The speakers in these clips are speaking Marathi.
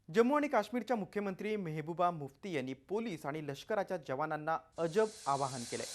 जम्मू आणि काश्मीरच्या मुख्यमंत्री मेहबूबा मुफ्ती यांनी पोलीस आणि लष्कराच्या जवानांना अजब आवाहन केलंय।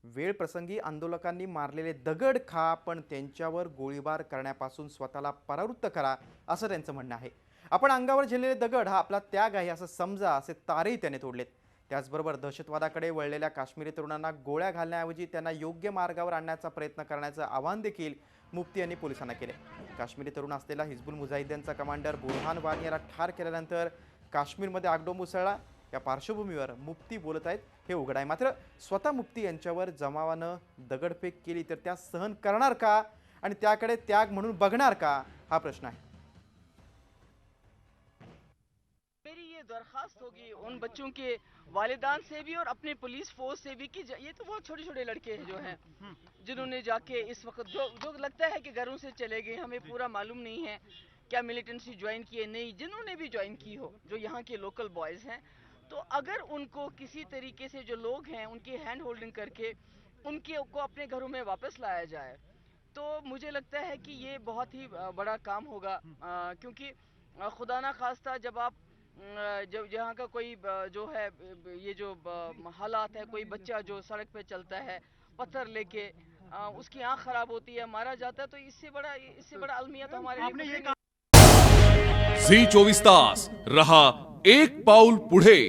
वेळ प्रसंगी आंदोलकांनी मारलेले दगड खा, पण त्यांच्यावर गोळीबार करण्यापासून स्वतःला परावृत्त करा, असं त्यांचं म्हणणं आहे। आपण अंगावर झेललेले दगड हा आपला त्याग आहे असं समजा, असे तारेही त्याने तोडलेत। त्याचबरोबर दहशतवादाकडे वळलेल्या काश्मीरी तरुणांना गोळ्या घालण्याऐवजी त्यांना योग्य मार्गावर आणण्याचा प्रयत्न करण्याचं आवाहन देखील मुफ्ती यांनी पोलिसांना केले। काश्मीरी तरुण असलेला हिजबुल मुजाहिद्दीनचा कमांडर बुरहान वानी याला ठार केल्यानंतर काश्मीरमध्ये आगडोंब उसळला। या पार्श्वभूमीवर मुफ्ती बोलत आहेत हे उघड आहे। मात्र स्वतः मुफ्ती यांच्यावर जमावानं दगडफेक केली तर त्या सहन करणार का आणि त्याकडे त्याग म्हणून बघणार का, हा प्रश्न आहे। मेरी ये दरखास्त होगी उन बच्चों के वालिदान से भी और अपने पुलिस फोर्स से भी कि ये तो बहुत छोटे छोटे लड़के हैं जो हैं जिन्होंने जाके इस वक्त जो लगता है कि घरों से चले गए, हमें पूरा मालूम नहीं है क्या मिलिटेंसी ज्वाइन किए नहीं, जिन्होंने भी ज्वाइन की हो, जो यहाँ के लोकल बॉयज हैं, तो अगर उनको किसी तरीके से जो लोग हैं उनकी हैंड होल्डिंग करके उनके को अपने घरों में वापस लाया जाए तो मुझे लगता है कि ये बहुत ही बड़ा काम होगा। क्योंकि खुदा ना खास्ता जब आप जब यहाँ का कोई जो है ये जो हालात है, कोई बच्चा जो सड़क पे चलता है पत्थर लेके, उसकी आंख खराब होती है, मारा जाता है, तो इससे बड़ा अलमिया तो हमारे लिए। झी 24 तास रहा एक पाऊल पुढे।